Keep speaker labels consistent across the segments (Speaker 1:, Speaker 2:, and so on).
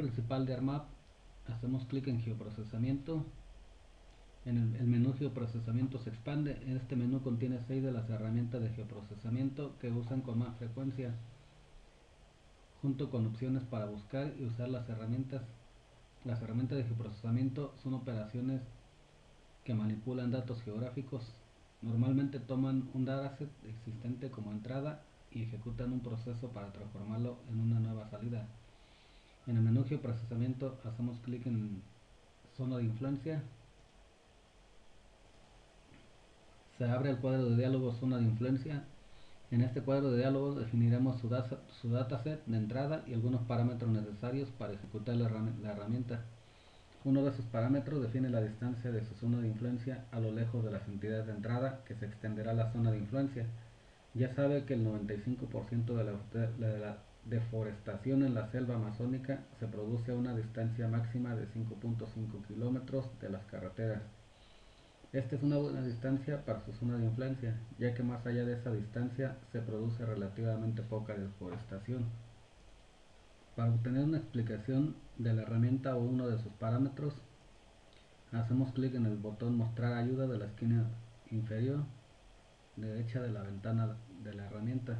Speaker 1: principal de ARMAP, hacemos clic en geoprocesamiento. El menú geoprocesamiento se expande. Este menú contiene 6 de las herramientas de geoprocesamiento que usan con más frecuencia, junto con opciones para buscar y usar las herramientas. Las herramientas de geoprocesamiento son operaciones que manipulan datos geográficos. Normalmente toman un dataset existente como entrada y ejecutan un proceso para transformarlo en una nueva salida. En el menú geoprocesamiento hacemos clic en zona de influencia. Se abre el cuadro de diálogo zona de influencia. En este cuadro de diálogo definiremos su dataset de entrada y algunos parámetros necesarios para ejecutar la herramienta. Uno de esos parámetros define la distancia de su zona de influencia a lo lejos de las entidades de entrada que se extenderá la zona de influencia. Ya sabe que el 95% de la deforestación en la selva amazónica se produce a una distancia máxima de 5.5 kilómetros de las carreteras. Esta es una buena distancia para su zona de influencia, ya que más allá de esa distancia se produce relativamente poca deforestación. Para obtener una explicación de la herramienta o uno de sus parámetros, hacemos clic en el botón Mostrar ayuda de la esquina inferior derecha de la ventana de la herramienta.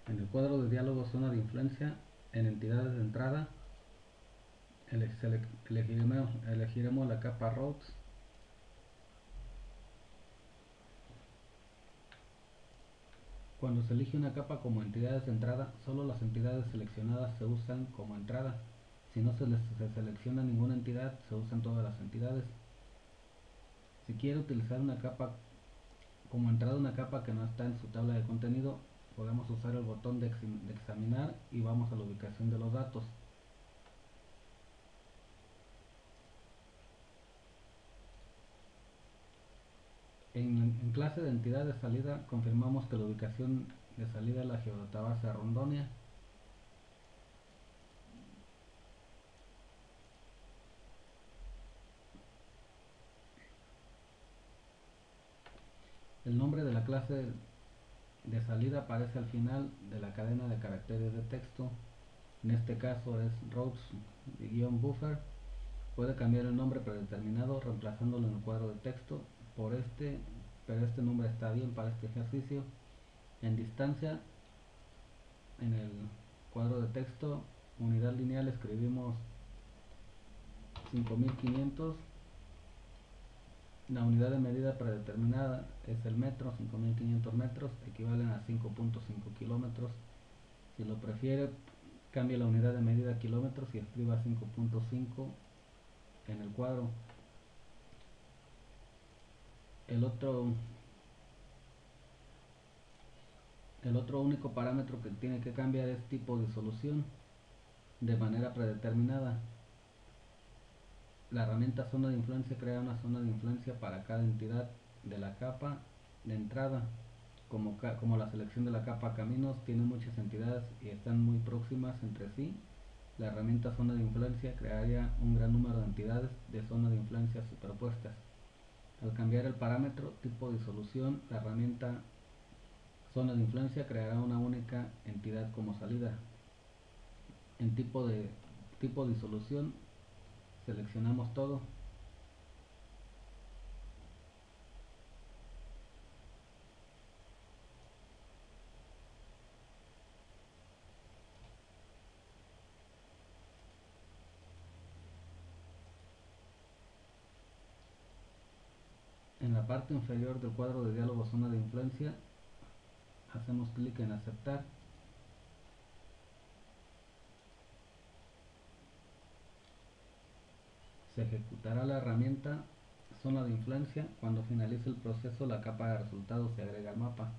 Speaker 1: En el cuadro de diálogo zona de influencia, en entidades de entrada, elegiremos la capa Routes. Cuando se elige una capa como entidades de entrada, solo las entidades seleccionadas se usan como entrada. Si no se selecciona ninguna entidad, se usan todas las entidades. Si quiere utilizar una capa como entrada, una capa que no está en su tabla de contenido, podemos usar el botón de examinar y vamos a la ubicación de los datos. En clase de entidad de salida confirmamos que la ubicación de salida es la geodatabase Rondonia. El nombre de la clase de salida aparece al final de la cadena de caracteres de texto. En este caso es routes-buffer. Puede cambiar el nombre predeterminado reemplazándolo en el cuadro de texto por este, pero este nombre está bien para este ejercicio. En distancia, en el cuadro de texto, unidad lineal, escribimos 5500. La unidad de medida predeterminada es el metro. 5500 metros equivalen a 5.5 kilómetros. Si lo prefiere, cambie la unidad de medida a kilómetros y escriba 5.5 en el cuadro. El otro único parámetro que tiene que cambiar es tipo de solución de manera predeterminada. La herramienta zona de influencia crea una zona de influencia para cada entidad de la capa de entrada. Como la selección de la capa caminos tiene muchas entidades y están muy próximas entre sí, la herramienta zona de influencia crearía un gran número de entidades de zona de influencia superpuestas. Al cambiar el parámetro tipo de solución, la herramienta zona de influencia creará una única entidad como salida. En tipo de solución, seleccionamos todo. En la parte inferior del cuadro de diálogo zona de influencia, hacemos clic en aceptar. Se ejecutará la herramienta zona de influencia. Cuando finalice el proceso, la capa de resultados se agrega al mapa.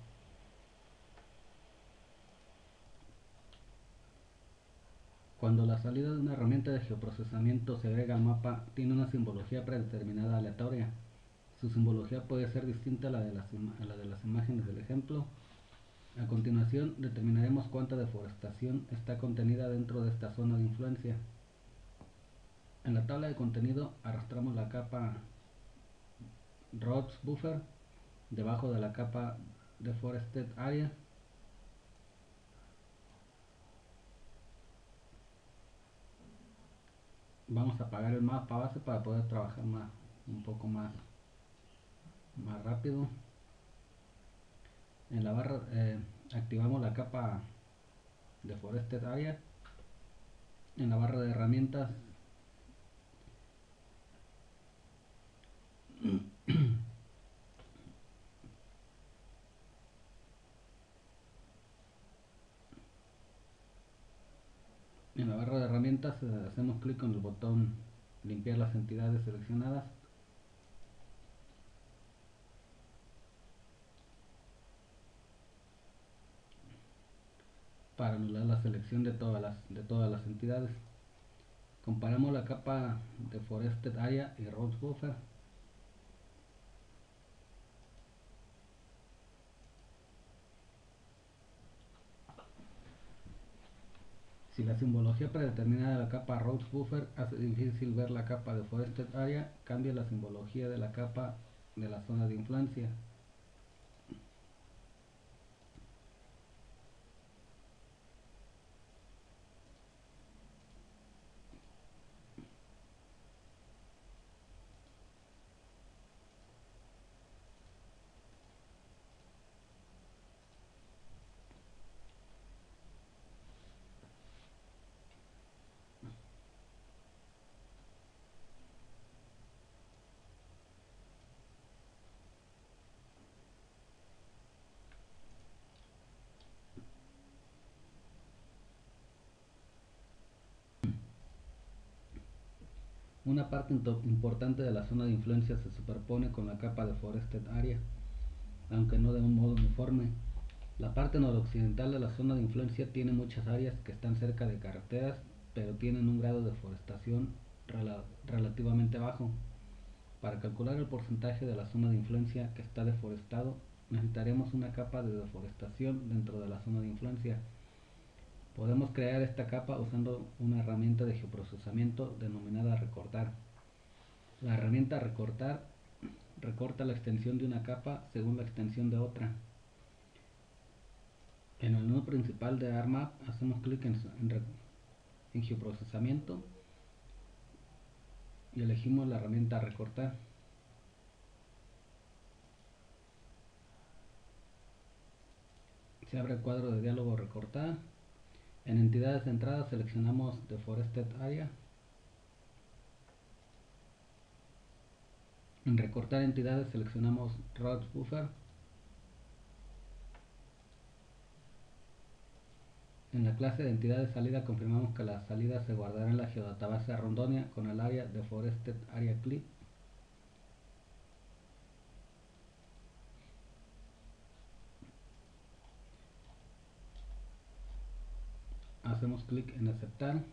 Speaker 1: Cuando la salida de una herramienta de geoprocesamiento se agrega al mapa, tiene una simbología predeterminada aleatoria. Su simbología puede ser distinta a la de las imágenes del ejemplo. A continuación, determinaremos cuánta deforestación está contenida dentro de esta zona de influencia. En la tabla de contenido arrastramos la capa Routes Buffer debajo de la capa Deforested Area. Vamos a apagar el mapa base para poder trabajar un poco más rápido. En la barra activamos la capa Deforested Area. En la barra de herramientas hacemos clic con el botón limpiar las entidades seleccionadas. Para anular la selección de todas las entidades. Comparamos la capa Deforested Area y Road Buffer. Si la simbología predeterminada de la capa Road Buffer hace difícil ver la capa Deforested Area, cambia la simbología de la capa de la zona de influencia. Una parte importante de la zona de influencia se superpone con la capa Deforested Area, aunque no de un modo uniforme. La parte noroccidental de la zona de influencia tiene muchas áreas que están cerca de carreteras, pero tienen un grado de deforestación relativamente bajo. Para calcular el porcentaje de la zona de influencia que está deforestado, necesitaremos una capa de deforestación dentro de la zona de influencia. Podemos crear esta capa usando una herramienta de geoprocesamiento denominada recortar. La herramienta recortar recorta la extensión de una capa según la extensión de otra. En el menú principal de ArcMap hacemos clic en geoprocesamiento y elegimos la herramienta recortar. Se abre el cuadro de diálogo recortar. En entidades de entrada seleccionamos Deforested Area. En recortar entidades seleccionamos Road Buffer. En la clase de entidad de salida confirmamos que la salida se guardará en la geodatabase Rondonia con el área Deforested Area Clip. Hacemos clic en aceptar.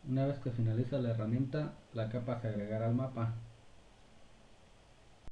Speaker 1: Una vez que finaliza la herramienta, la capa se agregará al mapa.